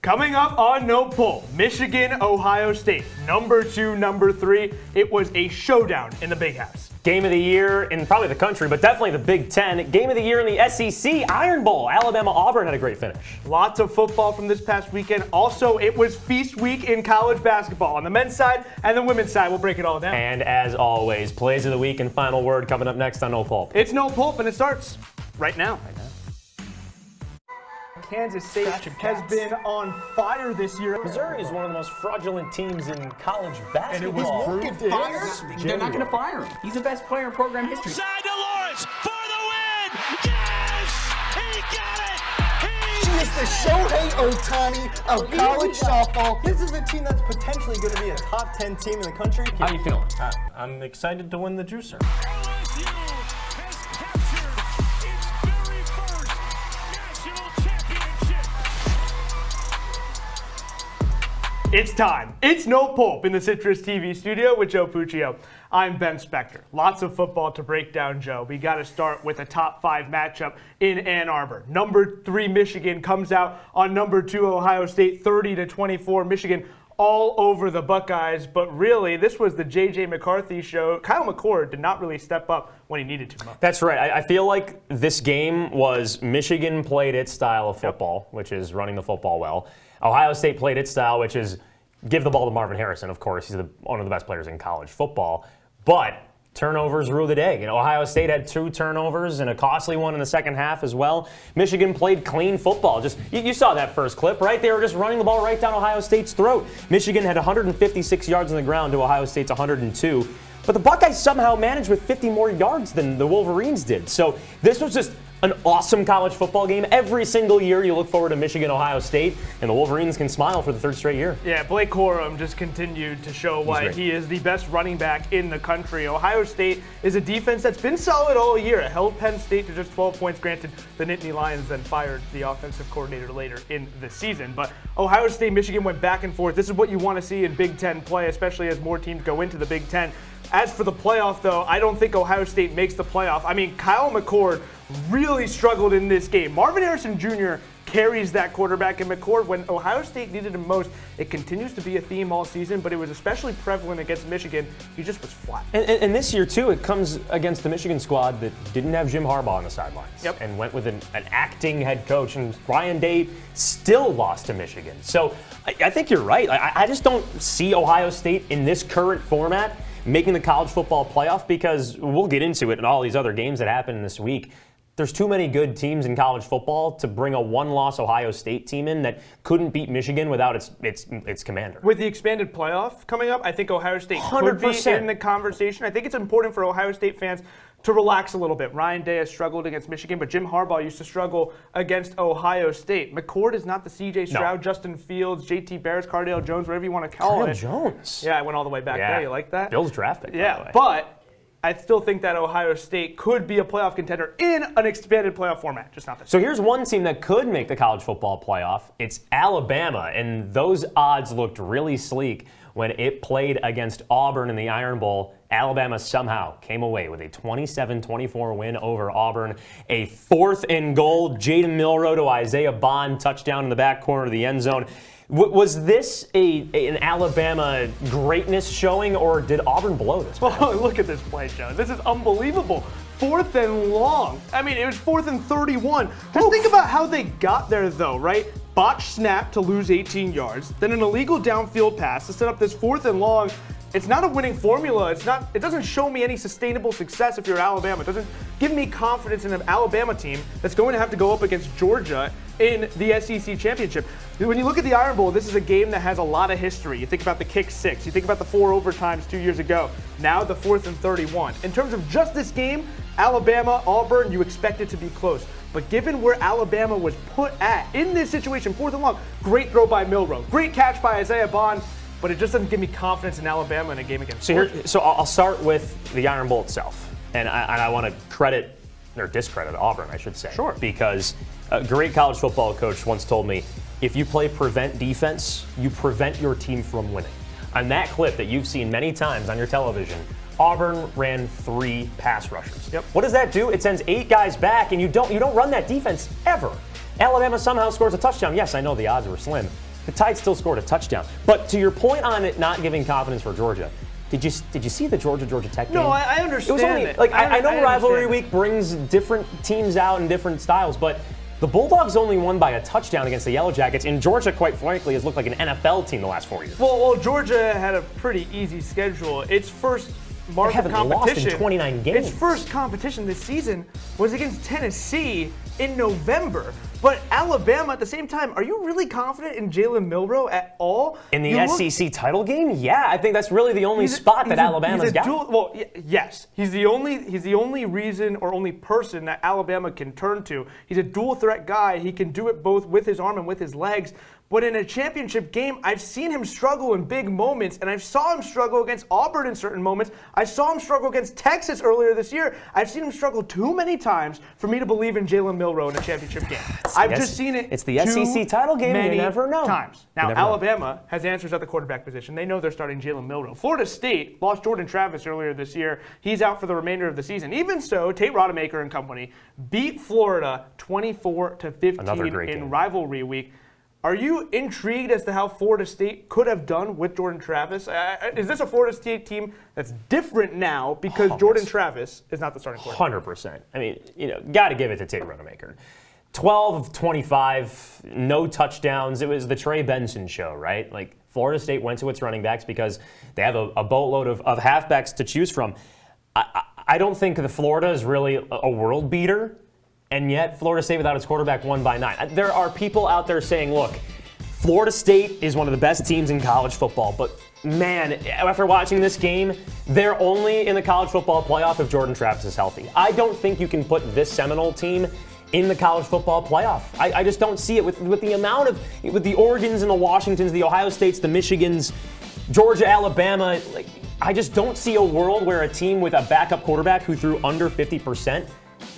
Coming up on No Pulp, Michigan, Ohio State, number 2, number 3. It was a showdown in the Big House. Game of the year in probably the country, but definitely the Big Ten. Game of the year in the SEC, Iron Bowl. Alabama-Auburn had a great finish. Lots of football from this past weekend. Also, it was feast week in college basketball on the men's side and the women's side. We'll break it all down. And as always, plays of the week and final word coming up next on No Pulp. It's No Pulp, and it starts right now. Kansas State has been on fire this year. Missouri is one of the most fraudulent teams in college basketball. And if he's fired, they're not going to fire him. He's the best player in program history. Side to Lawrence for the win! Yes! He got it! She is the Shohei Ohtani of college softball. This is a team that's potentially going to be a top 10 team in the country. How you feeling? I'm excited to win the juicer. LSU has captured its very first national championship. It's time. It's No Pulp in the CitrusTV studio with Joe Puccio. I'm Ben Spector. Lots of football to break down, Joe. We got to start with a top 5 matchup in Ann Arbor. Number 3 Michigan comes out on number 2 Ohio State, 30-24. Michigan all over the Buckeyes, but really, this was the J.J. McCarthy show. Kyle McCord did not really step up when he needed to. That's right. I feel like this game was Michigan played its style of football, which is running the football well. Ohio State played its style, which is give the ball to Marvin Harrison. Of course, he's one of the best players in college football. But turnovers rule the day. You know, Ohio State had 2 turnovers and a costly one in the second half as well. Michigan played clean football. Just you saw that first clip, right? They were just running the ball right down Ohio State's throat. Michigan had 156 yards on the ground to Ohio State's 102. But the Buckeyes somehow managed with 50 more yards than the Wolverines did. So this was just an awesome college football game. Every single year you look forward to Michigan, Ohio State, and the Wolverines can smile for the 3rd straight year. Yeah, Blake Corum just continued to show why he is the best running back in the country. Ohio State is a defense that's been solid all year. It held Penn State to just 12 points. Granted, the Nittany Lions then fired the offensive coordinator later in the season. But Ohio State, Michigan went back and forth. This is what you want to see in Big Ten play, especially as more teams go into the Big Ten. As for the playoff, though, I don't think Ohio State makes the playoff. I mean, Kyle McCord really struggled in this game. Marvin Harrison Jr. carries that quarterback, and McCord, when Ohio State needed him most, it continues to be a theme all season, but it was especially prevalent against Michigan. He just was flat. And this year, too, it comes against the Michigan squad that didn't have Jim Harbaugh on the sidelines. Yep. And went with an acting head coach, and Ryan Day still lost to Michigan. So I think you're right. I just don't see Ohio State in this current format making the college football playoff, because we'll get into it in all these other games that happen this week. There's too many good teams in college football to bring a 1-loss Ohio State team in that couldn't beat Michigan without its commander. With the expanded playoff coming up, I think Ohio State 100%. could be in the conversation. I think it's important for Ohio State fans to relax a little bit. Ryan Day has struggled against Michigan, but Jim Harbaugh used to struggle against Ohio State. McCord is not the C.J. Stroud, Justin Fields, J.T. Barris, Cardale Jones, whatever you want to call it. Jones. Yeah, I went all the way back there. You like that? Bill's draft pick, by the way. But I still think that Ohio State could be a playoff contender in an expanded playoff format, just not this. So here's one team that could make the college football playoff. It's Alabama, and those odds looked really sleek when it played against Auburn in the Iron Bowl. Alabama somehow came away with a 27-24 win over Auburn. A 4th and goal, Jaden Milroe to Isaiah Bond, touchdown in the back corner of the end zone. Was this an Alabama greatness showing, or did Auburn blow this? Well, look at this play, Joe. This is unbelievable. 4th and long. I mean, it was 4th and 31. Just think about how they got there, though, right? Botched snap to lose 18 yards, then an illegal downfield pass to set up this 4th and long. It's not a winning formula. It doesn't show me any sustainable success if you're Alabama. It doesn't give me confidence in an Alabama team that's going to have to go up against Georgia in the SEC championship. When you look at the Iron Bowl, this is a game that has a lot of history. You think about the kick 6. You think about the 4 overtimes 2 years ago. Now the 4th and 31. In terms of just this game, Alabama, Auburn, you expect it to be close. But given where Alabama was put at in this situation, 4th and long, great throw by Milroe, great catch by Isaiah Bond, but it just doesn't give me confidence in Alabama in a game against Georgia. So I'll start with the Iron Bowl itself. And I want to credit, or discredit Auburn, I should say. Sure. Because a great college football coach once told me, if you play prevent defense, you prevent your team from winning. On that clip that you've seen many times on your television, Auburn ran 3 pass rushers. Yep. What does that do? It sends 8 guys back, and you don't run that defense ever. Alabama somehow scores a touchdown. Yes, I know the odds were slim. the Tide still scored a touchdown. But to your point on it not giving confidence for Georgia, did you see the Georgia Tech game? No, I understand. It was only, it. like I know rivalry understand. week brings different teams out in different styles, but the Bulldogs only won by a touchdown against the Yellow Jackets, and Georgia, quite frankly, has looked like an NFL team the last 4 years. Well, Georgia had a pretty easy schedule. Its first mark of competition. Lost in 29 games. Its first competition this season was against Tennessee in November. But Alabama at the same time, are you really confident in Jalen Milroe at all? In the SEC title game? Yeah, I think that's really the only spot that Alabama's got. Yes, he's the only reason or only person that Alabama can turn to. He's a dual threat guy. He can do it both with his arm and with his legs. But in a championship game, I've seen him struggle in big moments, and I saw him struggle against Auburn in certain moments. I saw him struggle against Texas earlier this year. I've seen him struggle too many times for me to believe in Jalen Milroe in a championship game. I've just seen it. It's the SEC title game. You never know. Times. Now, Alabama has answers at the quarterback position. They know they're starting Jalen Milroe. Florida State lost Jordan Travis earlier this year. He's out for the remainder of the season. Even so, Tate Rodemaker and company beat Florida 24-15 in rivalry week. Are you intrigued as to how Florida State could have done with Jordan Travis? Is this a Florida State team that's different now because Jordan Travis is not the starting quarterback? 100%. I mean, got to give it to Tate Rodemaker. 12 of 25, no touchdowns. It was the Trey Benson show, right? Like, Florida State went to its running backs because they have a boatload of halfbacks to choose from. I don't think the Florida is really a world beater. And yet, Florida State without its quarterback won by 9. There are people out there saying, look, Florida State is one of the best teams in college football. But, man, after watching this game, they're only in the college football playoff if Jordan Travis is healthy. I don't think you can put this Seminole team in the college football playoff. I just don't see it with the amount of, with the Oregons and the Washingtons, the Ohio States, the Michigans, Georgia, Alabama. Like, I just don't see a world where a team with a backup quarterback who threw under 50%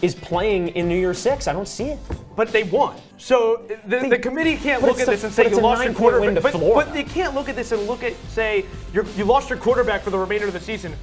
is playing in New Year's Six. I don't see it. But they won. So the committee can't look at this and say you lost your quarterback. But they can't look at this and say you lost your quarterback for the remainder of the season.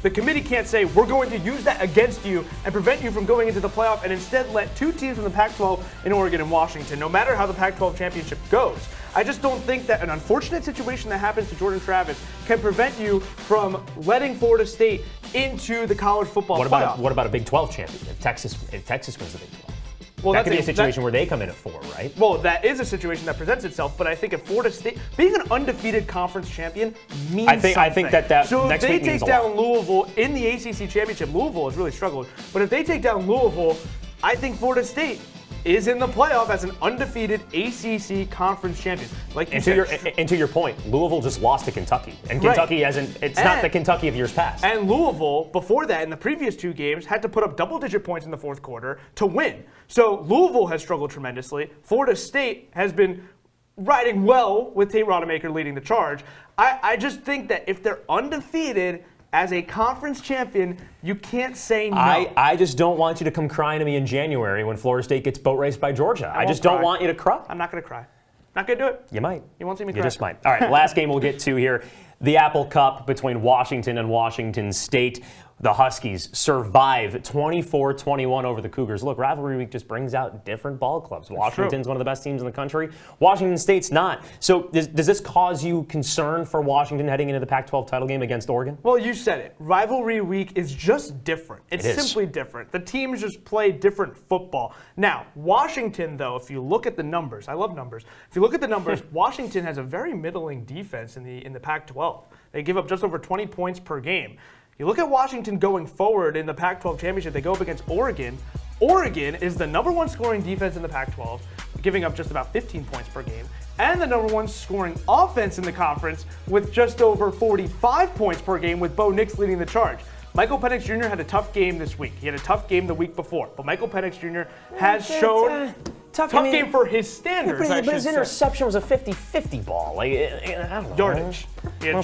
The committee can't say we're going to use that against you and prevent you from going into the playoff and instead let two teams in the Pac-12 in Oregon and Washington, no matter how the Pac-12 championship goes. I just don't think that an unfortunate situation that happens to Jordan Travis can prevent you from letting Florida State into the college football playoff. What about a Big 12 champion if Texas wins the Big 12? Well, that could be a situation where they come in at 4, right? Well, that is a situation that presents itself, but I think if Florida State, being an undefeated conference champion means something. I think that so next if week they means take down Louisville in the ACC championship, Louisville has really struggled, but if they take down Louisville, I think Florida State is in the playoff as an undefeated ACC conference champion. Like you said, to your point, Louisville just lost to Kentucky, and Kentucky it's not the Kentucky of years past. And Louisville, before that, in the previous 2 games, had to put up double-digit points in the fourth quarter to win. So Louisville has struggled tremendously. Florida State has been riding well with Tate Rodemaker leading the charge. I just think that if they're undefeated as a conference champion, you can't say no. I just don't want you to come crying to me in January when Florida State gets boat raced by Georgia. I just don't want you to cry. I'm not going to cry. Not going to do it. You might. You won't see me cry. You just might. All right, last game we'll get to here. The Apple Cup between Washington and Washington State. The Huskies survive 24-21 over the Cougars. Look, rivalry week just brings out different ball clubs. Washington's one of the best teams in the country. Washington State's not. So does this cause you concern for Washington heading into the Pac-12 title game against Oregon? Well, you said it. Rivalry week is just different. It's simply different. The teams just play different football. Now, Washington, though, if you look at the numbers, I love numbers. If you look at the numbers, Washington has a very middling defense in the Pac-12. They give up just over 20 points per game. You look at Washington going forward in the Pac-12 championship, they go up against Oregon. Oregon is the #1 scoring defense in the Pac-12, giving up just about 15 points per game, and the #1 scoring offense in the conference with just over 45 points per game, with Bo Nix leading the charge. Michael Penix Jr. had a tough game this week. He had a tough game the week before, but Michael Penix Jr. has shown tough game for his standards. But his interception was a 50-50 ball. Like, I don't know. Yardage. He had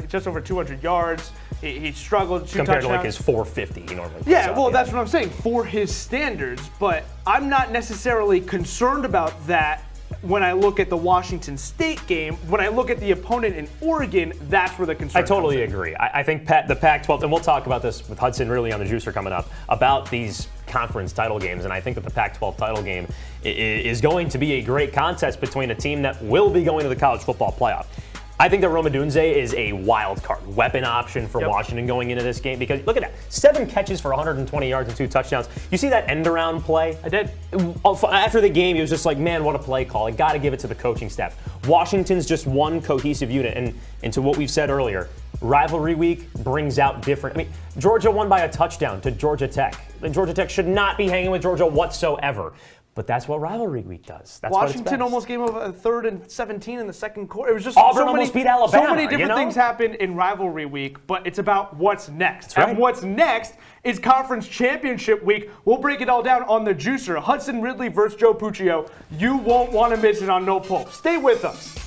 just over 200 yards. He struggled to compared to like his 450 he normally puts Yeah, well, that's what I'm saying, for his standards. But I'm not necessarily concerned about that when I look at the Washington State game, when I look at the opponent in Oregon, that's where the concern I totally comes in. agree. I think the Pac-12, and we'll talk about this with Hudson Ridley on the Juicer coming up, about these conference title games, and I think that the Pac-12 title game is going to be a great contest between a team that will be going to the college football playoff. I think that Rome Odunze is a wild card, weapon option for Washington going into this game, because look at that, 7 catches for 120 yards and 2 touchdowns. You see that end around play? I did. After the game, he was just like, man, what a play call. I got to give it to the coaching staff. Washington's just one cohesive unit, and to what we've said earlier, rivalry week brings out different. I mean, Georgia won by a touchdown to Georgia Tech. Georgia Tech should not be hanging with Georgia whatsoever. But that's what rivalry week does. That's Washington almost gave up a 3rd and 17 in the second quarter. It was just Auburn almost beat Alabama. So many different things happen in rivalry week, but it's about what's next. That's right. And what's next is conference championship week. We'll break it all down on the Juicer. Hudson Ridley versus Joe Puccio. You won't want to miss it on No Pulp. Stay with us.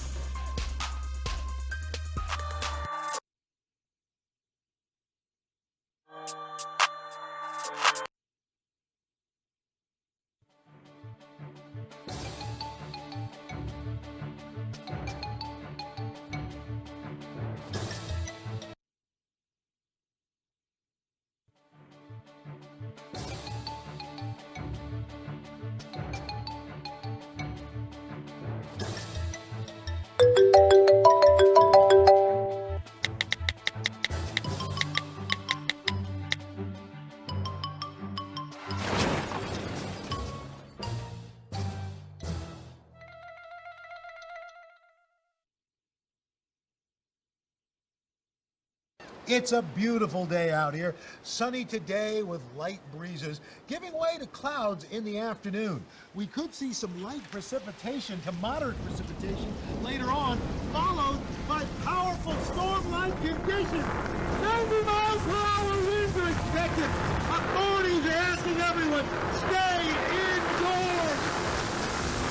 It's a beautiful day out here. Sunny today with light breezes, giving way to clouds in the afternoon. We could see some light precipitation to moderate precipitation later on, followed by powerful storm-like conditions. 90 miles per hour winds are expected. Authorities are asking everyone, stay indoors.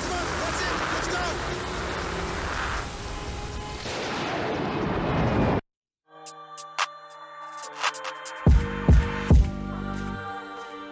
Come on, that's it. Let's go.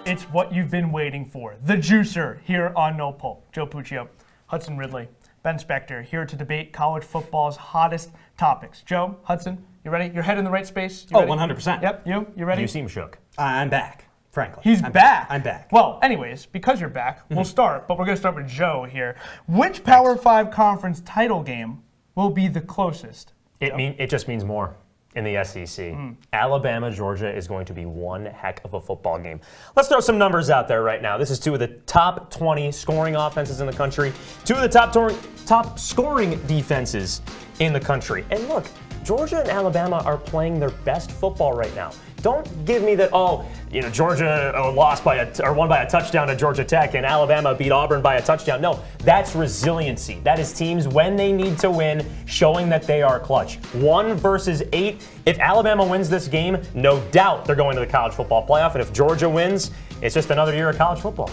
It's what you've been waiting for. The Juicer here on No Pulp. Joe Puccio, Hudson Ridley, Ben Spector here to debate college football's hottest topics. Joe, Hudson, you ready? Your head in the right space? You ready? 100%. Yep, you ready? You seem shook. I'm back, frankly. He's back. I'm back. Well, anyways, because you're back, we'll start, but we're going to start with Joe here. Which Power 5 conference title game will be the closest? It just means more in the SEC. Alabama, Georgia is going to be one heck of a football game. Let's throw some numbers out there right now. This is 2 of the top 20 scoring offenses in the country, 2 of the top scoring defenses in the country. And look, Georgia and Alabama are playing their best football right now. Don't give me that, Georgia won by a touchdown to Georgia Tech and Alabama beat Auburn by a touchdown. No, that's resiliency. That is teams when they need to win, showing that they are clutch. 1 versus 8. If Alabama wins this game, no doubt they're going to the college football playoff. And if Georgia wins, it's just another year of college football.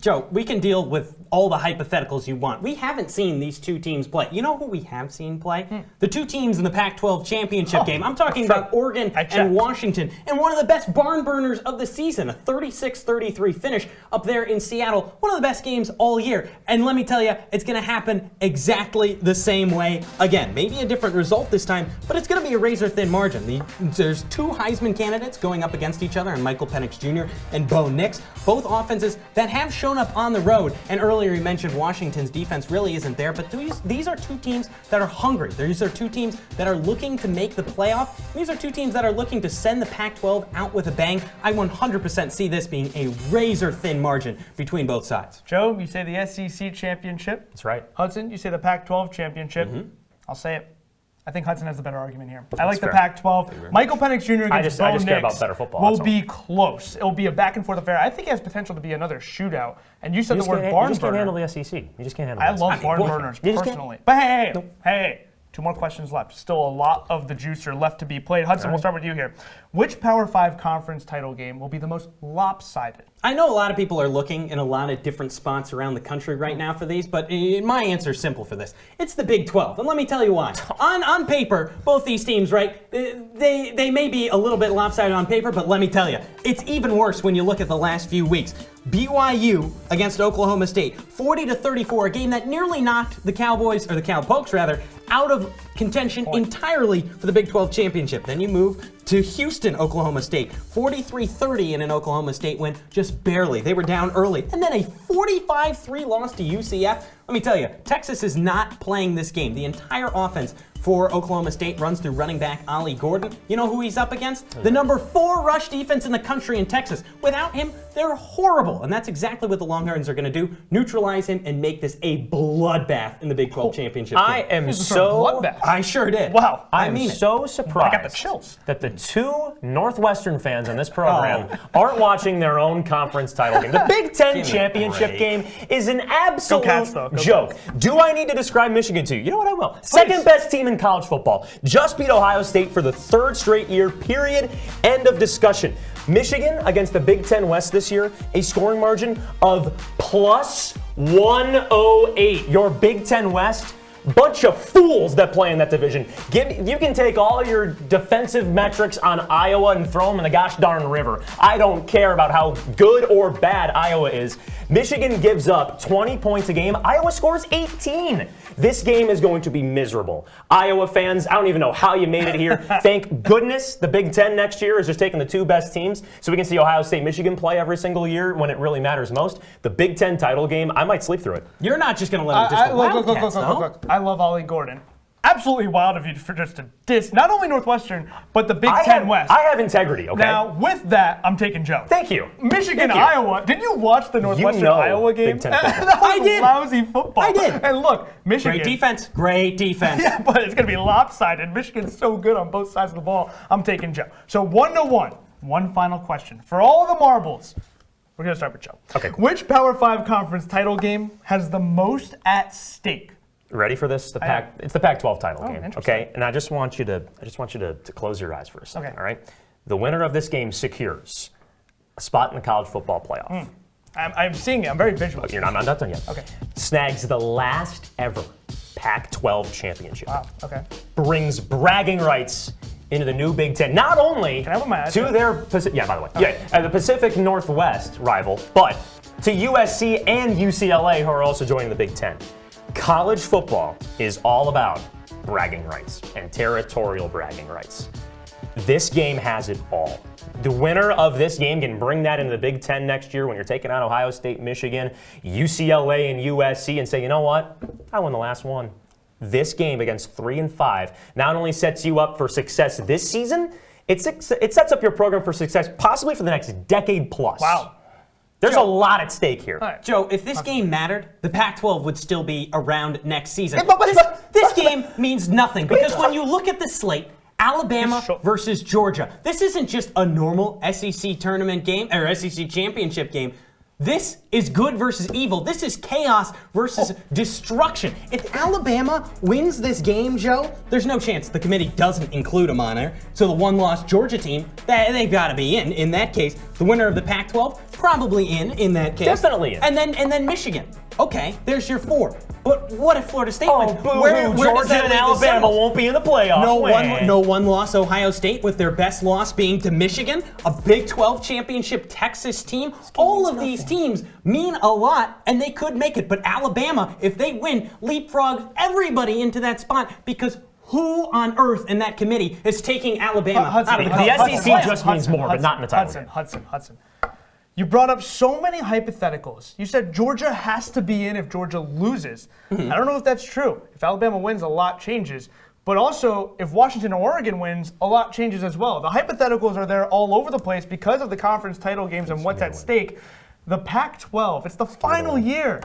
Joe, we can deal with all the hypotheticals you want. We haven't seen these 2 teams play. You know who we have seen play? The 2 teams in the Pac-12 championship game. I'm talking about Oregon and Washington. And one of the best barn burners of the season, a 36-33 finish up there in Seattle. One of the best games all year. And let me tell you, it's going to happen exactly the same way again. Maybe a different result this time, but it's going to be a razor-thin margin. There's 2 Heisman candidates going up against each other, and Michael Penix Jr. and Bo Nix, both offenses that have shown up on the road. And earlier you mentioned Washington's defense really isn't there, but these are 2 teams that are hungry. These are 2 teams that are looking to make the playoff. These are 2 teams that are looking to send the Pac-12 out with a bang. I 100% see this being a razor-thin margin between both sides. Joe, you say the SEC championship. That's right. Hudson, you say the Pac-12 championship. I'll say it. I think Hudson has the better argument here. I like the fair. Pac-12. Michael Penix Jr. against I Bo just care Nix about better football, will that's all. be close. It'll be a back-and-forth affair. I think it has potential to be another shootout. And you said You the just word can't- barn you just can't burner. handle the SEC. You just can't handle I the love SEC. barn burners You just can't- personally. But hey, 2 more questions left. Still a lot of the juicer left to be played. Hudson, we'll start with you here. Which Power 5 conference title game will be the most lopsided? I know a lot of people are looking in a lot of different spots around the country right now for these, but my answer is simple for this. It's the Big 12, and let me tell you why. On paper, both these teams, right, they may be a little bit lopsided on paper, but let me tell you, it's even worse when you look at the last few weeks. BYU against Oklahoma State, 40-34, a game that nearly knocked the Cowboys, or the Cowpokes rather, out of contention entirely for the Big 12 championship. Then you move to Houston, Oklahoma State, 43-30 in an Oklahoma State win, just barely. They were down early. And then a 45-3 loss to UCF. Let me tell you, Texas is not playing this game. The entire offense for Oklahoma State runs through running back Ollie Gordon. You know who he's up against? The number 4 rush defense in the country in Texas. Without him, they're horrible. And that's exactly what the Longhorns are going to do, neutralize him and make this a bloodbath in the Big 12 championship game. I am I sure did. Wow. I am so surprised I got the chills. that the 2 Northwestern fans on this program aren't watching their own conference title game. The Big Ten championship game is an absolute joke. Do I need to describe Michigan to you? You know what, I will. Second best team in college football. Just beat Ohio State for the 3rd straight year, period. End of discussion. Michigan against the Big Ten West this year, a scoring margin of plus 108. Your Big Ten West, bunch of fools that play in that division. You can take all your defensive metrics on Iowa and throw them in the gosh darn river. I don't care about how good or bad Iowa is. Michigan gives up 20 points a game. Iowa scores 18. This game is going to be miserable. Iowa fans, I don't even know how you made it here. Thank goodness the Big Ten next year is just taking the 2 best teams so we can see Ohio State, Michigan play every single year when it really matters most. The Big Ten title game, I might sleep through it. You're not just going to let him just look. I love Ollie Gordon. Absolutely wild of you for just to diss not only Northwestern, but the Big Ten West. I have integrity, okay? Now, with that, I'm taking Joe. Thank you. Michigan, Iowa. Did you watch the Northwestern-Iowa game? Big Ten football. That was I did. lousy football. I did. And look, Michigan. Great defense. Yeah, but it's going to be lopsided. Michigan's so good on both sides of the ball. I'm taking Joe. So 1-1. One final question. For all the marbles, we're going to start with Joe. Okay, cool. Which Power 5 conference title game has the most at stake? Ready for this? It's the Pac-12 title game. Interesting. Okay, and I just want you to close your eyes for a second. Okay. All right. The winner of this game secures a spot in the college football playoff. I'm seeing it. I'm very visual. I'm not done yet. Okay. Snags the last ever Pac-12 championship. Wow. Okay. Brings bragging rights into the new Big Ten. Not only Can I have my eyes to shut? their by the way, the Pacific Northwest rival, but to USC and UCLA, who are also joining the Big Ten. College football is all about bragging rights and territorial bragging rights. This game has it all. The winner of this game can bring that into the Big Ten next year when you're taking on Ohio State, Michigan, UCLA, and USC and say, you know what? I won the last one. This game against 3 and 5 not only sets you up for success this season, it sets up your program for success possibly for the next decade plus. Wow. There's a lot at stake here. Right. Joe, if this game mattered, the Pac-12 would still be around next season. But This game means nothing because when you look at the slate, Alabama versus Georgia, this isn't just a normal SEC tournament game or SEC championship game. This is good versus evil. This is chaos versus destruction. If Alabama wins this game, Joe, there's no chance the committee doesn't include them on there. So the one-loss Georgia team, they've got to be in that case. The winner of the Pac-12, probably in that case. Definitely in. And then Michigan. Okay, there's your 4. But what if Florida State wins? Where Georgia and Alabama won't be in the playoffs. No one-loss Ohio State with their best loss being to Michigan, a Big 12 championship Texas team. All of these teams mean a lot, and they could make it. But Alabama, if they win, leapfrogs everybody into that spot because who on earth in that committee is taking Alabama out of the The SEC just means more, but not in the title game. Hudson. You brought up so many hypotheticals. You said Georgia has to be in if Georgia loses. I don't know if that's true. If Alabama wins, a lot changes. But also, if Washington or Oregon wins, a lot changes as well. The hypotheticals are there all over the place because of the conference title games and what's at stake. The Pac-12, it's the final year.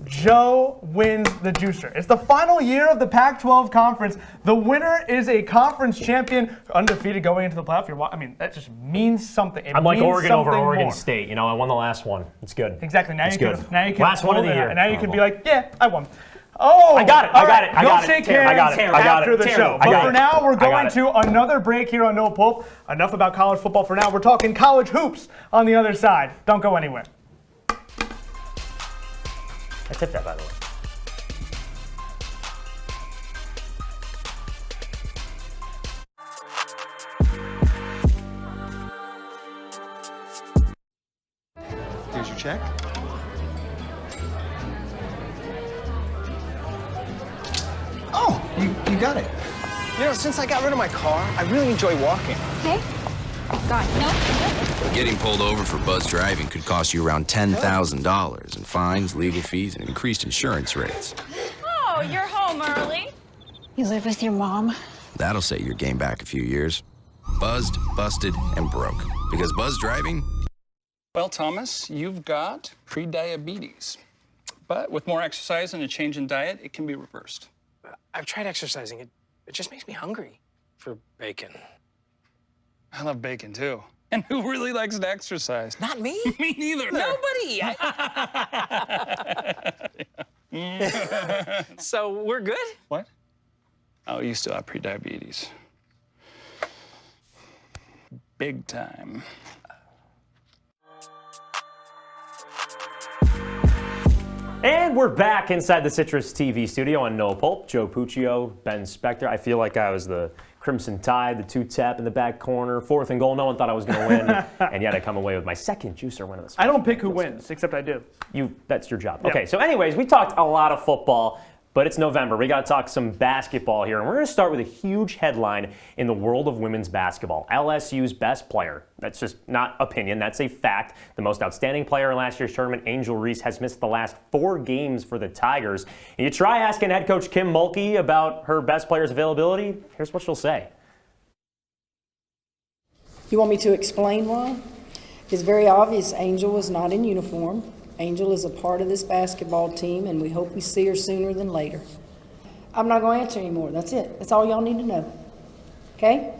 Joe wins the juicer. It's the final year of the Pac-12 conference. The winner is a conference champion, undefeated going into the playoff. I mean, that just means something. I'm like Oregon over Oregon State. You know, I won the last one. It's good. Exactly. Now you can. Last one of the year. And now you can be like, yeah, I won. Oh, I got it. I got it. I We'll got it. shake I got hands it. I got after it. the show. I But got for it. now, we're I got going it. to another break here on No Pulp. Enough about college football for now. We're talking college hoops on the other side. Don't go anywhere. I tipped that, by the way. Here's your check. Oh, you got it. You know, since I got rid of my car, I really enjoy walking. Okay. Got it. No. Getting pulled over for buzz driving could cost you around $10,000 in fines, legal fees, and increased insurance rates. Oh, you're home early. You live with your mom? That'll set your game back a few years. Buzzed, busted, and broke. Because buzz driving... Well, Thomas, you've got pre-diabetes. But with more exercise and a change in diet, it can be reversed. I've tried exercising. It just makes me hungry for bacon. I love bacon, too. And who really likes to exercise? Not me. Me neither. Nobody. So we're good? What? Oh, you still have pre-diabetes. Big time. And we're back inside the CitrusTV studio on No Pulp. Joe Puccio, Ben Spector. I feel like I was the Crimson Tide, the two-tap in the back corner, 4th and goal. No one thought I was going to win, and yet I come away with my second juicer win of this. I don't pick who wins, except I do. That's your job. Yeah. Okay, so anyways, we talked a lot of football, but it's November. We got to talk some basketball here, and we're going to start with a huge headline in the world of women's basketball. LSU's best player. That's just not opinion. That's a fact. The most outstanding player in last year's tournament, Angel Reese, has missed the last 4 games for the Tigers. And you try asking head coach Kim Mulkey about her best player's availability, here's what she'll say. You want me to explain why? It's very obvious Angel was not in uniform. Angel is a part of this basketball team, and we hope we see her sooner than later. I'm not going to answer anymore. That's it. That's all y'all need to know. Okay?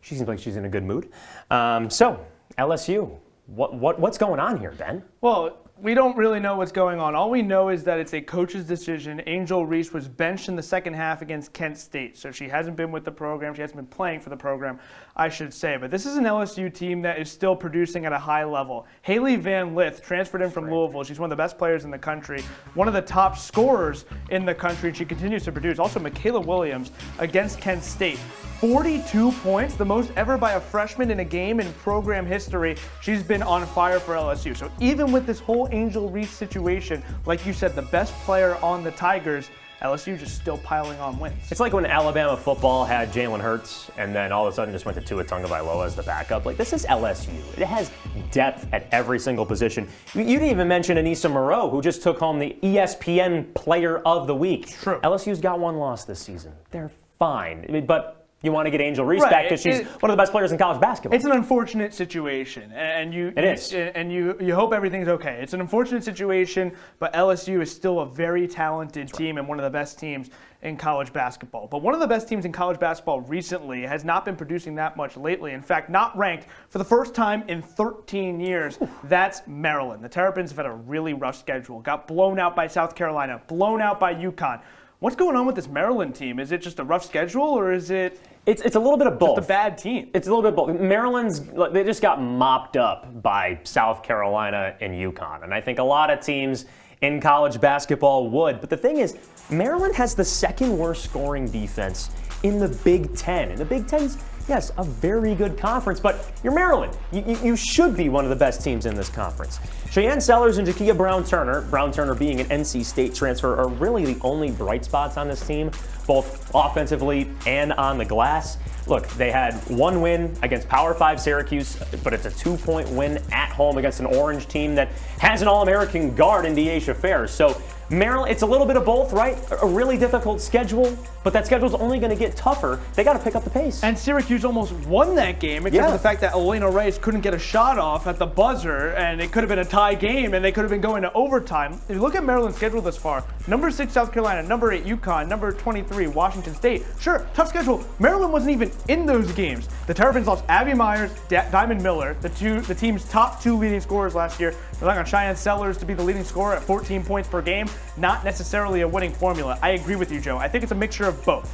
She seems like she's in a good mood. So, LSU, what's going on here, Ben? Well, we don't really know what's going on. All we know is that it's a coach's decision. Angel Reese was benched in the second half against Kent State, so she hasn't been with the program. She hasn't been playing for the program, I should say. But this is an LSU team that is still producing at a high level. Haley Van Lith transferred in from Louisville. She's one of the best players in the country, one of the top scorers in the country, and she continues to produce. Also, Michaela Williams against Kent State. 42 points, the most ever by a freshman in a game in program history. She's been on fire for LSU. So even with this whole Angel Reese situation, like you said, the best player on the Tigers, LSU just still piling on wins. It's like when Alabama football had Jalen Hurts and then all of a sudden just went to Tua Tagovailoa as the backup. Like, this is LSU. It has depth at every single position. You didn't even mention Anissa Moreau, who just took home the ESPN Player of the Week. True. LSU's got 1 loss this season. They're fine. But you want to get Angel Reese back because she's one of the best players in college basketball. It's an unfortunate situation, and you hope everything's okay. It's an unfortunate situation, but LSU is still a very talented team and one of the best teams in college basketball. But one of the best teams in college basketball recently has not been producing that much lately. In fact, not ranked for the first time in 13 years. That's Maryland. The Terrapins have had a really rough schedule. Got blown out by South Carolina, blown out by UConn. What's going on with this Maryland team? Is it just a rough schedule, or is it? It's a little bit of both. Just a bad team. It's a little bit of both. Maryland's, they just got mopped up by South Carolina and UConn, and I think a lot of teams in college basketball would. But the thing is, Maryland has the 2nd worst scoring defense in the Big Ten. And the Big Ten's, yes, a very good conference, but you're Maryland. You should be one of the best teams in this conference. Cheyenne Sellers and Jakia Brown-Turner being an NC State transfer, are really the only bright spots on this team, both offensively and on the glass. Look, they had 1 win against Power 5 Syracuse, but it's a 2-point win at home against an Orange team that has an All-American guard in De'Asha Fair. So Maryland, it's a little bit of both, right? A really difficult schedule, but that schedule's only going to get tougher. They got to pick up the pace. And Syracuse almost won that game, except for the fact that Elena Reyes couldn't get a shot off at the buzzer, and it could have been a tie game, and they could have been going to overtime. If you look at Maryland's schedule this far, number 6 South Carolina, number 8 UConn, number 23 Washington State. Sure, tough schedule. Maryland wasn't even in those games. The Terrapins lost Abby Myers, Diamond Miller, the team's top 2 leading scorers last year. They're relying on Cheyenne Sellers to be the leading scorer at 14 points per game. Not necessarily a winning formula. I agree with you, Joe. I think it's a mixture of both.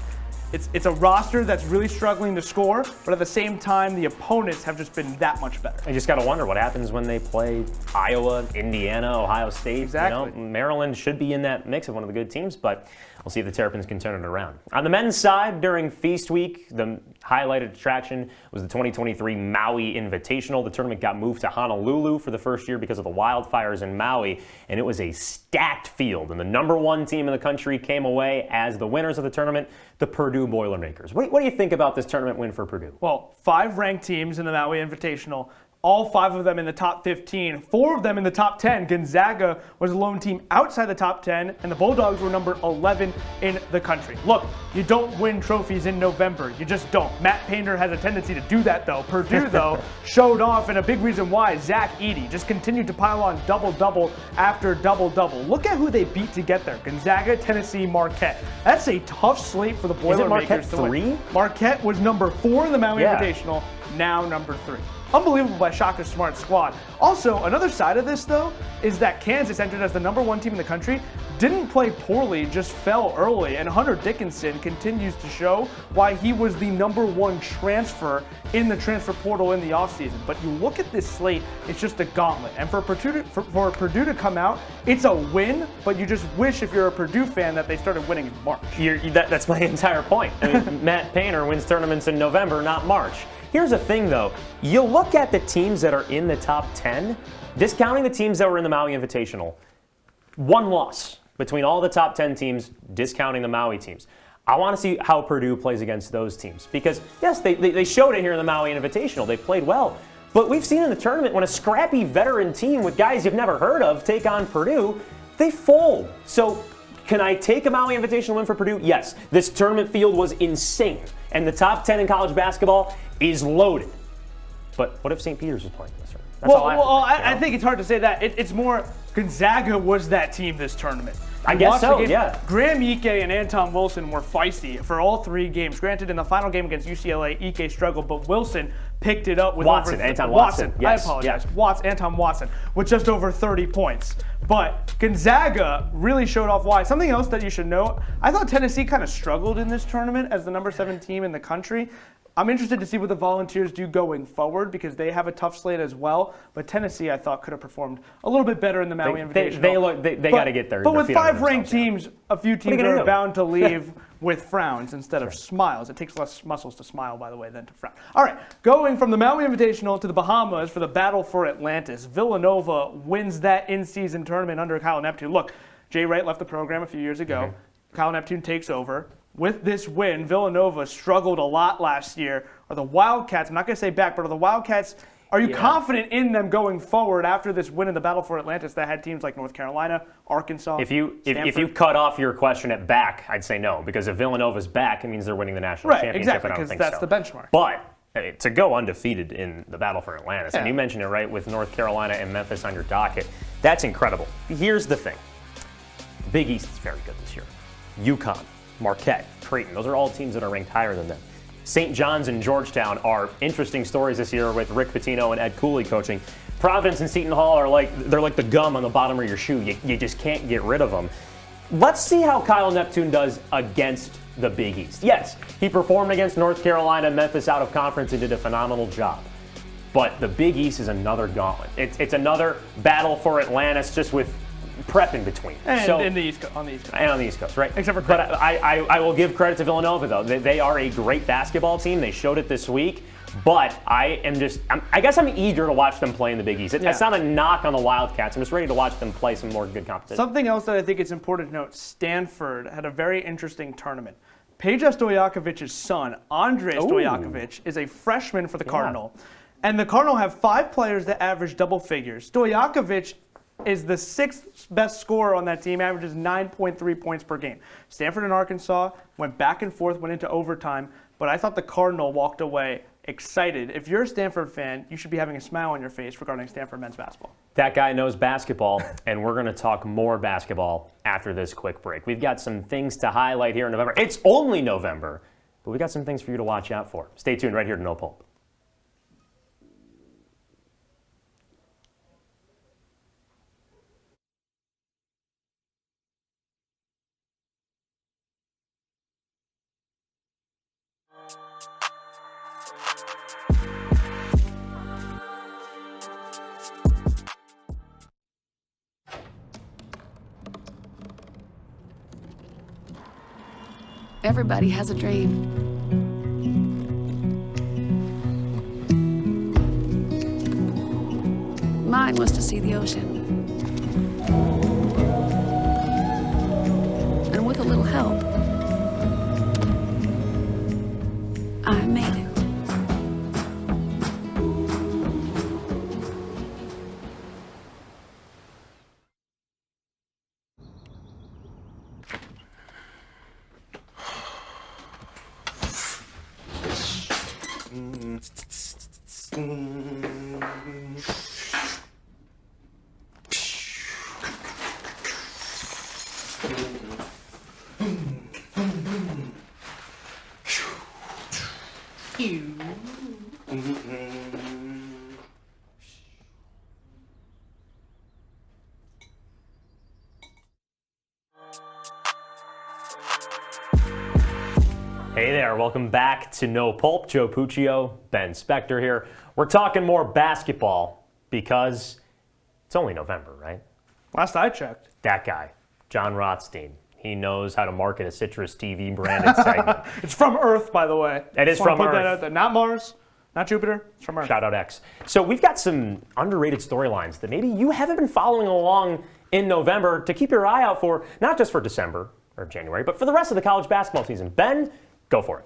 It's a roster that's really struggling to score, but at the same time, the opponents have just been that much better. I just got to wonder what happens when they play Iowa, Indiana, Ohio State. Exactly. You know, Maryland should be in that mix of one of the good teams, but we'll see if the Terrapins can turn it around. On the men's side, during Feast Week, the highlighted attraction was the 2023 Maui Invitational. The tournament got moved to Honolulu for the first year because of the wildfires in Maui, and it was a stacked field. And the number 1 team in the country came away as the winners of the tournament, the Purdue Boilermakers. What do you think about this tournament win for Purdue? Well, 5 ranked teams in the Maui Invitational. All 5 of them in the top 15, 4 of them in the top 10. Gonzaga was the lone team outside the top 10, and the Bulldogs were number 11 in the country. Look, you don't win trophies in November. You just don't. Matt Painter has a tendency to do that, though. Purdue, though, showed off, and a big reason why Zach Edey just continued to pile on double-double after double-double. Look at who they beat to get there. Gonzaga, Tennessee, Marquette. That's a tough slate for the Boilermakers to win. Marquette was number 4 in the Maui Invitational, now number 3. Unbelievable by Shaka Smart's squad. Also, another side of this, though, is that Kansas entered as the number 1 team in the country, didn't play poorly, just fell early, and Hunter Dickinson continues to show why he was the number 1 transfer in the transfer portal in the offseason. But you look at this slate, it's just a gauntlet. And for Purdue to come out, it's a win, but you just wish, if you're a Purdue fan, that they started winning in March. That's my entire point. I mean, Matt Painter wins tournaments in November, not March. Here's the thing, though. You look at the teams that are in the top 10, discounting the teams that were in the Maui Invitational, 1 loss between all the top 10 teams, discounting the Maui teams. I want to see how Purdue plays against those teams because, yes, they showed it here in the Maui Invitational. They played well. But we've seen in the tournament when a scrappy veteran team with guys you've never heard of take on Purdue, they fold. So can I take a Maui Invitational win for Purdue? Yes. This tournament field was insane. And the top 10 in college basketball is loaded. But what if St. Peter's was playing this tournament? That's all I think it's hard to say that. It's more Gonzaga was that team this tournament. I guess so, yeah. Graham Ike and Anton Wilson were feisty for all 3 games. Granted, in the final game against UCLA, Ike struggled, but Wilson picked it up with Anton Watson. Yes, I apologize. Yeah. Anton Watson with just over 30 points. But Gonzaga really showed off why. Something else that you should know, I thought Tennessee kind of struggled in this tournament as the number 7 team in the country. I'm interested to see what the Volunteers do going forward because they have a tough slate as well. But Tennessee, I thought, could have performed a little bit better in the Maui Invitational. They got to get there. But with 5 ranked teams, a few teams are bound to leave with frowns instead of smiles. It takes less muscles to smile, by the way, than to frown. All right, going from the Maui Invitational to the Bahamas for the battle for Atlantis. Villanova wins that in-season tournament under Kyle Neptune. Look, Jay Wright left the program a few years ago. Kyle Neptune takes over. With this win, Villanova struggled a lot last year. Are the Wildcats, I'm not going to say back, but are the Wildcats, are you confident in them going forward after this win in the Battle for Atlantis that had teams like North Carolina, Arkansas, If you cut off your question at back, I'd say no, because if Villanova's back, it means they're winning the national championship, exactly, and I don't think that's so. the benchmark. But to go undefeated in the Battle for Atlantis, and you mentioned it, right, with North Carolina and Memphis on your docket, that's incredible. Here's the thing. Big East is very good this year. UConn, Marquette, Creighton, those are all teams that are ranked higher than them. St. John's and Georgetown are interesting stories this year with Rick Pitino and Ed Cooley coaching. Providence and Seton Hall are like the gum on the bottom of your shoe. You just can't get rid of them. Let's see how Kyle Neptune does against the Big East. Yes, he performed against North Carolina, Memphis out of conference and did a phenomenal job. But the Big East is another gauntlet. It's another battle for Atlantis just with prep in between. And on the East Coast. And on the East Coast, right. Except for Creighton. But I will give credit to Villanova, though. They are a great basketball team. They showed it this week. But I guess I'm eager to watch them play in the Big East. It's not a knock on the Wildcats. I'm just ready to watch them play some more good competition. Something else that I think it's important to note, Stanford had a very interesting tournament. Peja Stojakovic's son, Andrej Stojakovic, is a freshman for the Cardinal. And the Cardinal have 5 players that average double figures. Stojakovic is the 6th best scorer on that team, averages 9.3 points per game. Stanford and Arkansas went back and forth, went into overtime, but I thought the Cardinal walked away excited. If you're a Stanford fan, you should be having a smile on your face regarding Stanford men's basketball. That guy knows basketball, and we're going to talk more basketball after this quick break. We've got some things to highlight here in November. It's only November, but we got some things for you to watch out for. Stay tuned right here to No Pulp. Everybody has a dream. Mine was to see the ocean. And with a little help, I made it. Hey there, welcome back to No Pulp. Joe Puccio, Ben Spector here. We're talking more basketball because it's only November, right? Last I checked. That guy, John Rothstein. He knows how to market a CitrusTV branded segment. It's from Earth, by the way. It is from put Earth. That out there. Not Mars, not Jupiter. It's from Earth. Shout out X. So we've got some underrated storylines that maybe you haven't been following along in November to keep your eye out for, not just for December or January, but for the rest of the college basketball season. Ben, go for it.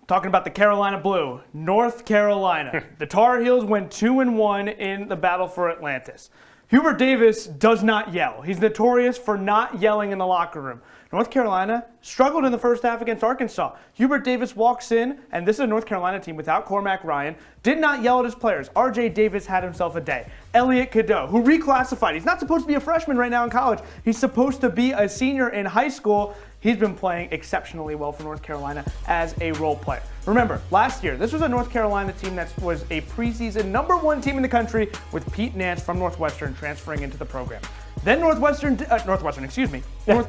I'm talking about the Carolina Blue, North Carolina. The Tar Heels went 2-1 in the battle for Atlantis. Hubert Davis does not yell. He's notorious for not yelling in the locker room. North Carolina struggled in the first half against Arkansas. Hubert Davis walks in, and this is a North Carolina team without Cormac Ryan, did not yell at his players. RJ Davis had himself a day. Elliot Cadeau, who reclassified. He's not supposed to be a freshman right now in college. He's supposed to be a senior in high school. He's been playing exceptionally well for North Carolina as a role player. Remember, last year, this was a North Carolina team that was a preseason #1 team in the country with Pete Nance from Northwestern transferring into the program. Then North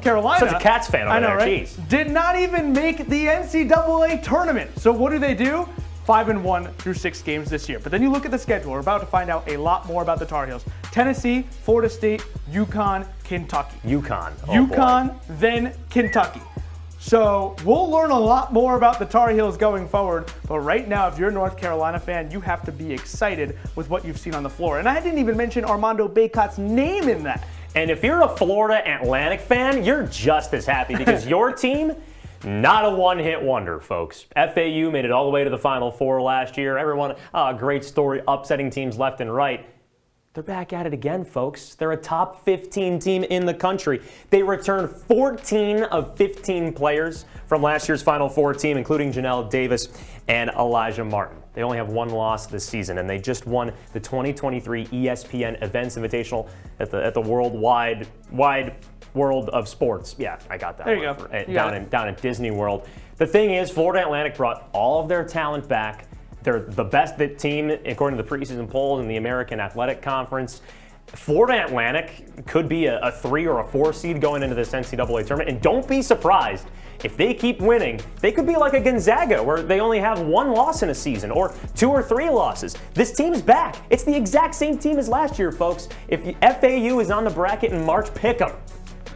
Carolina. Such a Cats fan over I know, there, right? jeez. Did not even make the NCAA tournament. So what do? 5-1 through 6 games this year. But then you look at the schedule. We're about to find out a lot more about the Tar Heels. Tennessee, Florida State, UConn, Kentucky. UConn, then Kentucky. So we'll learn a lot more about the Tar Heels going forward. But right now, if you're a North Carolina fan, you have to be excited with what you've seen on the floor. And I didn't even mention Armando Bacot's name in that. And if you're a Florida Atlantic fan, you're just as happy because your team, not a one-hit wonder, folks. FAU made it all the way to the Final Four last year. Everyone, great story, upsetting teams left and right. They're back at it again, folks. They're a top 15 team in the country. They returned 14 of 15 players from last year's Final Four team, including Janelle Davis and Elijah Martin. They only have one loss this season, and they just won the 2023 ESPN Events Invitational at the wide world of sports. Yeah, I got that. There you go. Down in Disney World. The thing is, Florida Atlantic brought all of their talent back. They're the best team according to the preseason polls in the American Athletic Conference. Florida Atlantic could be a 3 or a 4 seed going into this NCAA tournament. And don't be surprised if they keep winning. They could be like a Gonzaga where they only have 1 loss in a season or 2 or 3 losses. This team's back. It's the exact same team as last year, folks. If FAU is on the bracket in March, pick them.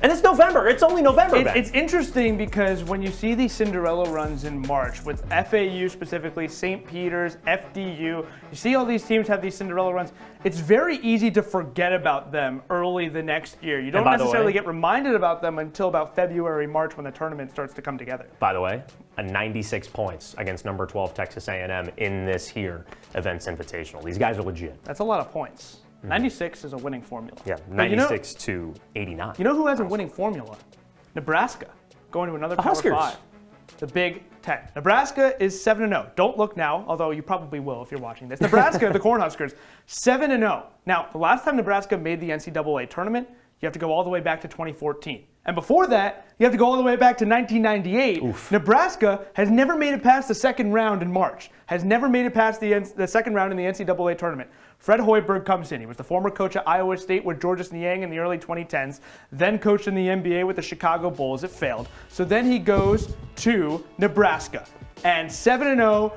And it's November. It's only November, Ben. It's interesting because when you see these Cinderella runs in March, with FAU specifically, St. Peter's, FDU, you see all these teams have these Cinderella runs, it's very easy to forget about them early the next year. You don't necessarily get reminded about them until about February, March when the tournament starts to come together. By the way, a 96 points against number 12 Texas A&M in this here Events Invitational. These guys are legit. That's a lot of points. 96 is a winning formula. Yeah, But 96 to 89. You know who has a winning formula? Nebraska, going to another Power Huskers. 5. The Big Ten. Nebraska is 7-0. Don't look now, although you probably will if you're watching this. Nebraska, the Cornhuskers, 7-0. Now, the last time Nebraska made the NCAA tournament, you have to go all the way back to 2014. And before that, you have to go all the way back to 1998. Oof. Nebraska has never made it past the second round in March. Has never made it past the second round in the NCAA tournament. Fred Hoiberg comes in. He was the former coach at Iowa State with Georges Niang in the early 2010s, then coached in the NBA with the Chicago Bulls. It failed. So then he goes to Nebraska. And 7-0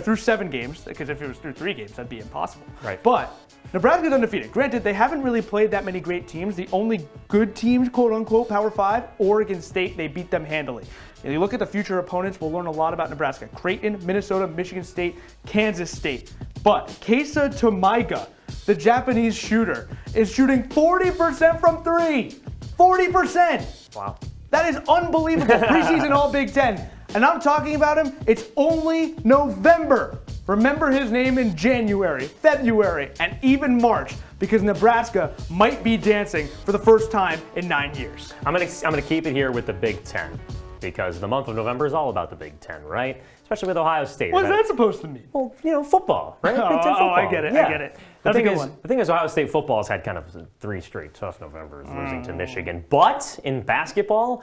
through 7 games, because if it was through 3 games, that'd be impossible. Right. But Nebraska's undefeated. Granted, they haven't really played that many great teams. The only good teams, quote unquote, Power 5, Oregon State, they beat them handily. If you look at the future opponents, we'll learn a lot about Nebraska. Creighton, Minnesota, Michigan State, Kansas State. But Keisa Tomiga, the Japanese shooter, is shooting 40% from 3. 40%! Wow. That is unbelievable. Preseason All Big Ten. And I'm talking about him, it's only November. Remember his name in January, February, and even March, because Nebraska might be dancing for the first time in 9 years. I'm gonna keep it here with the Big Ten, because the month of November is all about the Big Ten, right? Especially with Ohio State. What's that supposed to mean? Well, football, right? Big Ten football. I get it. Yeah. I get it. That's a good one. The thing is, Ohio State football has had kind of 3 straight tough Novembers, losing to Michigan. But in basketball,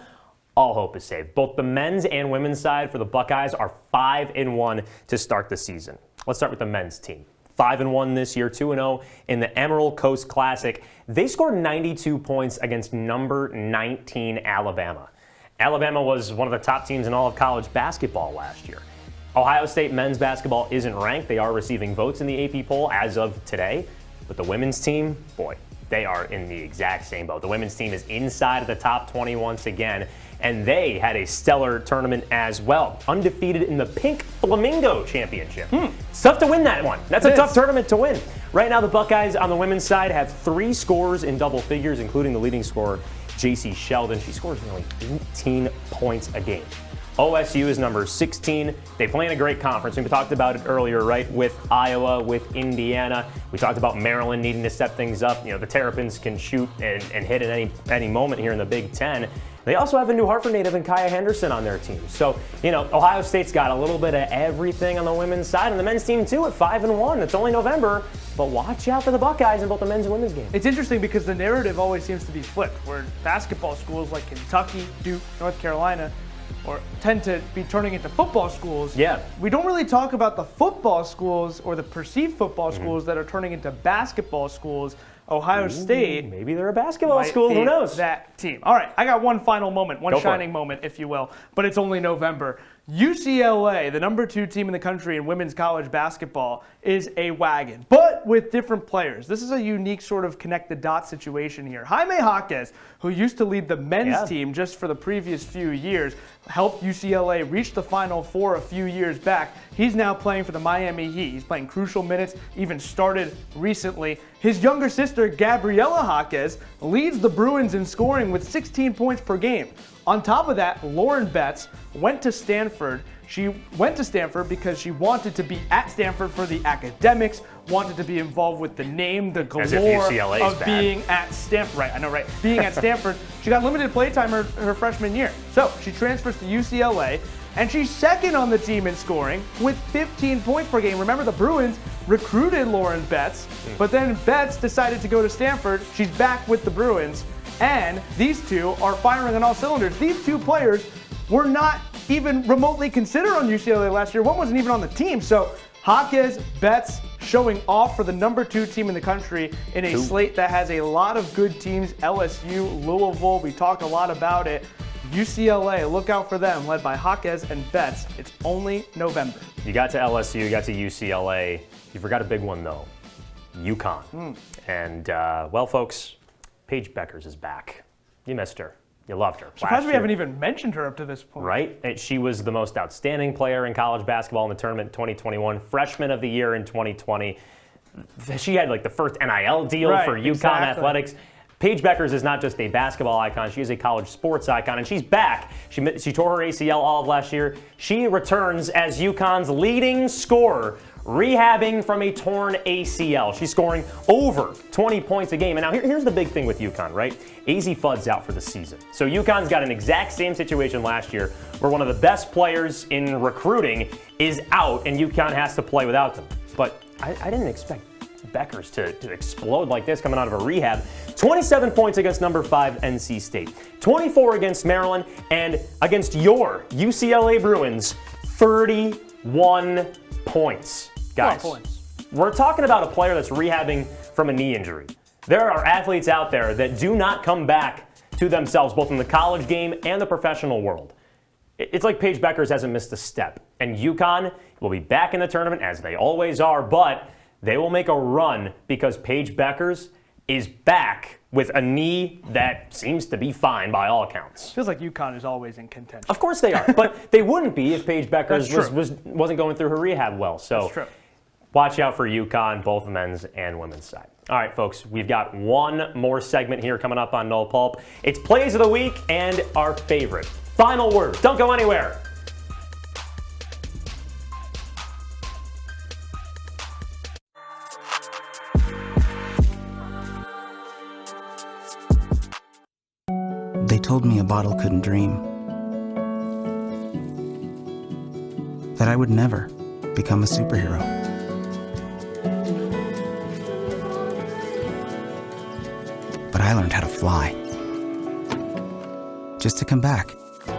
all hope is saved. Both the men's and women's side for the Buckeyes are 5-1 to start the season. Let's start with the men's team. 5-1 this year, 2-0 in the Emerald Coast Classic. They scored 92 points against number 19 Alabama. Alabama was one of the top teams in all of college basketball last year. Ohio State men's basketball isn't ranked. They are receiving votes in the AP poll as of today. But the women's team, boy, they are in the exact same boat. The women's team is inside of the top 20 once again, and they had a stellar tournament as well. Undefeated in the Pink Flamingo Championship. It's tough to win that one. That's a tough tournament to win. Right now, the Buckeyes on the women's side have 3 scores in double figures, including the leading scorer, J.C. Sheldon. She scores nearly 18 points a game. OSU is number 16. They play in a great conference. We talked about it earlier, right, with Iowa, with Indiana. We talked about Maryland needing to step things up. The Terrapins can shoot and hit at any moment here in the Big Ten. They also have a New Hartford native and Kaya Henderson on their team. So, Ohio State's got a little bit of everything on the women's side, and the men's team too at 5-1. It's only November, but watch out for the Buckeyes in both the men's and women's games. It's interesting because the narrative always seems to be flipped, where basketball schools like Kentucky, Duke, North Carolina, or tend to be turning into football schools. Yeah. We don't really talk about the football schools or the perceived football schools that are turning into basketball schools. Ohio State. Maybe they're a basketball school. Who knows? That team. All right, I got one final moment, one shining moment, if you will, but it's only November. UCLA, the number 2 team in the country in women's college basketball, is a wagon, but with different players. This is a unique sort of connect-the-dots situation here. Jaime Jaquez, who used to lead the men's team just for the previous few years, helped UCLA reach the Final Four a few years back. He's now playing for the Miami Heat. He's playing crucial minutes, even started recently. His younger sister, Gabriela Jaquez, leads the Bruins in scoring with 16 points per game. On top of that, Lauren Betts went to Stanford. She went to Stanford because she wanted to be at Stanford for the academics, wanted to be involved with the name, the galore of being at Stanford. Right, I know, right? Being at Stanford. She got limited playtime her freshman year. So she transfers to UCLA, and she's second on the team in scoring with 15 points per game. Remember, the Bruins recruited Lauren Betts, but then Betts decided to go to Stanford. She's back with the Bruins. And these two are firing on all cylinders. These 2 players were not even remotely considered on UCLA last year. One wasn't even on the team. So Jaquez, Betts showing off for the number 2 team in the country in a slate that has a lot of good teams. LSU, Louisville, we talked a lot about it. UCLA, look out for them, led by Jaquez and Betts. It's only November. You got to LSU, you got to UCLA. You forgot a big one, though. UConn. And, well, folks, Paige Beckers is back. You missed her. You loved her. Surprised we haven't even mentioned her up to this point. Right? And she was the most outstanding player in college basketball in the tournament in 2021, freshman of the year in 2020. She had like the first NIL deal for UConn athletics. Paige Beckers is not just a basketball icon, she is a college sports icon, and she's back. She tore her ACL all of last year. She returns as UConn's leading scorer, rehabbing from a torn ACL. She's scoring over 20 points a game. And now here's the big thing with UConn, right? AZ Fudd's out for the season. So UConn's got an exact same situation last year where one of the best players in recruiting is out and UConn has to play without them. But I didn't expect Beckers to explode like this coming out of a rehab. 27 points against number 5 NC State, 24 against Maryland, and against your UCLA Bruins, 31 points. Guys, we're talking about a player that's rehabbing from a knee injury. There are athletes out there that do not come back to themselves, both in the college game and the professional world. It's like Paige Beckers hasn't missed a step. And UConn will be back in the tournament, as they always are, but they will make a run because Paige Beckers is back with a knee that seems to be fine by all accounts. Feels like UConn is always in contention. Of course they are, but they wouldn't be if Paige Beckers wasn't going through her rehab well. So watch out for UConn, both men's and women's side. All right, folks, we've got one more segment here coming up on No Pulp. It's Plays of the Week and our favorite. Final word. Don't go anywhere. They told me a bottle couldn't dream. That I would never become a superhero. But I learned how to fly. Just to come back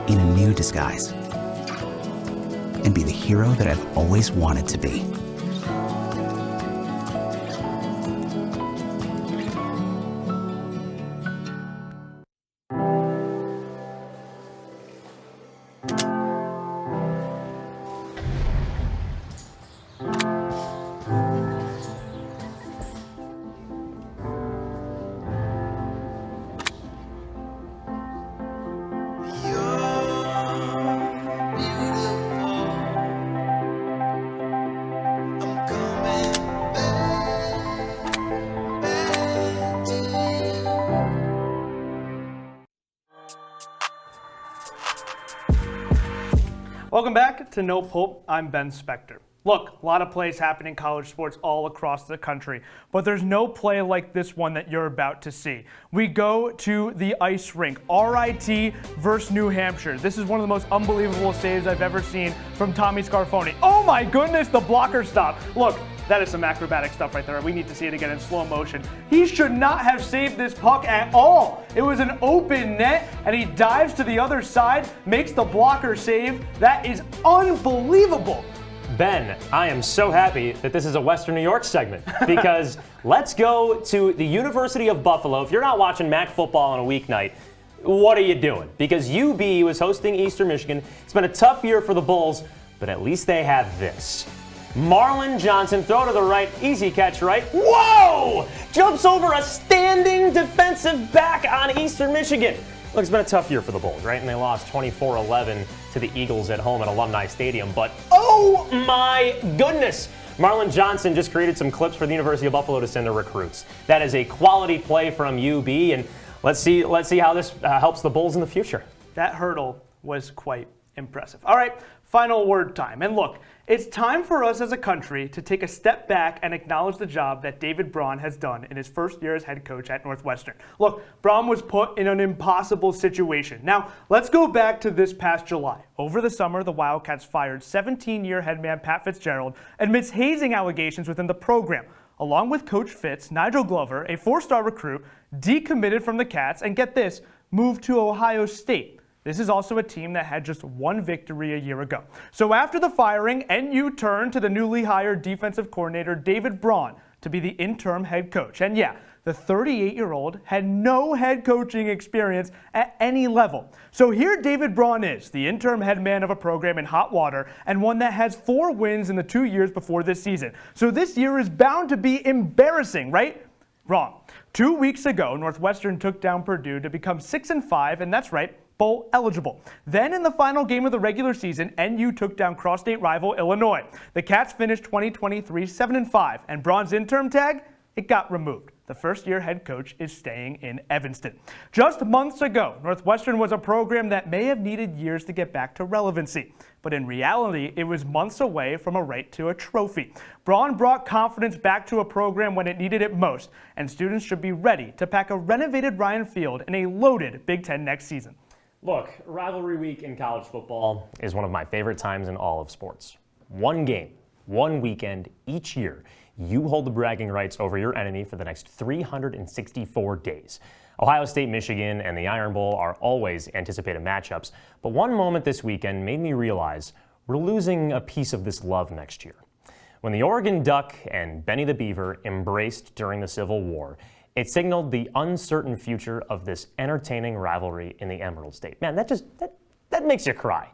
in a new disguise. And be the hero that I've always wanted to be. Welcome back to No Pulp. I'm Ben Spector. Look, a lot of plays happen in college sports all across the country, but there's no play like this one that you're about to see. We go to the ice rink, RIT versus New Hampshire. This is one of the most unbelievable saves I've ever seen from Tommy Scarfoni. Oh my goodness, the blocker stop. Look, that is some acrobatic stuff right there. We need to see it again in slow motion. He should not have saved this puck at all. It was an open net, and he dives to the other side, makes the blocker save. That is unbelievable. Ben, I am so happy that this is a Western New York segment because let's go to the University of Buffalo. If you're not watching MAC football on a weeknight, what are you doing? Because UB was hosting Eastern Michigan. It's been a tough year for the Bulls, but at least they have this. Marlon Johnson, throw to the right, easy catch right. Whoa! Jumps over a standing defensive back on Eastern Michigan. Look, it's been a tough year for the Bulls, right? And they lost 24-11 to the Eagles at home at Alumni Stadium. But oh my goodness! Marlon Johnson just created some clips for the University of Buffalo to send to recruits. That is a quality play from UB, and let's see how this helps the Bulls in the future. That hurdle was quite impressive. All right, final word time. And look, it's time for us as a country to take a step back and acknowledge the job that David Braun has done in his first year as head coach at Northwestern. Look, Braun was put in an impossible situation. Now, let's go back to this past July. Over the summer, the Wildcats fired 17-year head man Pat Fitzgerald amidst hazing allegations within the program. Along with Coach Fitz, Nigel Glover, a 4-star recruit, decommitted from the Cats and, get this, moved to Ohio State. This is also a team that had just one victory a year ago. So after the firing, NU turned to the newly hired defensive coordinator David Braun to be the interim head coach. And yeah, the 38-year-old had no head coaching experience at any level. So here David Braun is, the interim head man of a program in hot water, and one that has 4 wins in the 2 years before this season. So this year is bound to be embarrassing, right? Wrong. 2 weeks ago, Northwestern took down Purdue to become 6-5, and that's right, bowl eligible. Then in the final game of the regular season, NU took down cross-state rival Illinois. The Cats finished 2023 7-5, and Braun's interim tag, it got removed. The first-year head coach is staying in Evanston. Just months ago, Northwestern was a program that may have needed years to get back to relevancy. But in reality, it was months away from a right to a trophy. Braun brought confidence back to a program when it needed it most, and students should be ready to pack a renovated Ryan Field in a loaded Big Ten next season. Look, rivalry week in college football is one of my favorite times in all of sports. One game, one weekend, each year, you hold the bragging rights over your enemy for the next 364 days. Ohio State, Michigan, and the Iron Bowl are always anticipated matchups, but one moment this weekend made me realize we're losing a piece of this love next year. When the Oregon Duck and Benny the Beaver embraced during the Civil War, it signaled the uncertain future of this entertaining rivalry in the Emerald State. Man, that makes you cry.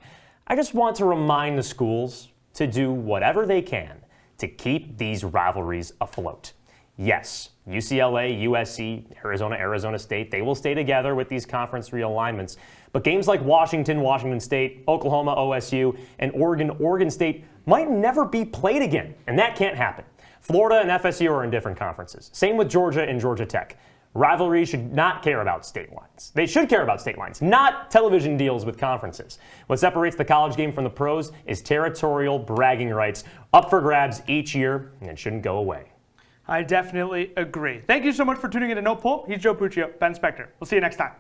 I just want to remind the schools to do whatever they can to keep these rivalries afloat. Yes, UCLA, USC, Arizona State, they will stay together with these conference realignments. But games like Washington State, Oklahoma, OSU, and Oregon State might never be played again, and that can't happen. Florida and FSU are in different conferences. Same with Georgia and Georgia Tech. Rivalries should not care about state lines. They should care about state lines, not television deals with conferences. What separates the college game from the pros is territorial bragging rights, up for grabs each year, and it shouldn't go away. I definitely agree. Thank you so much for tuning in to No Pulp. He's Joe Puccio, Ben Spector. We'll see you next time.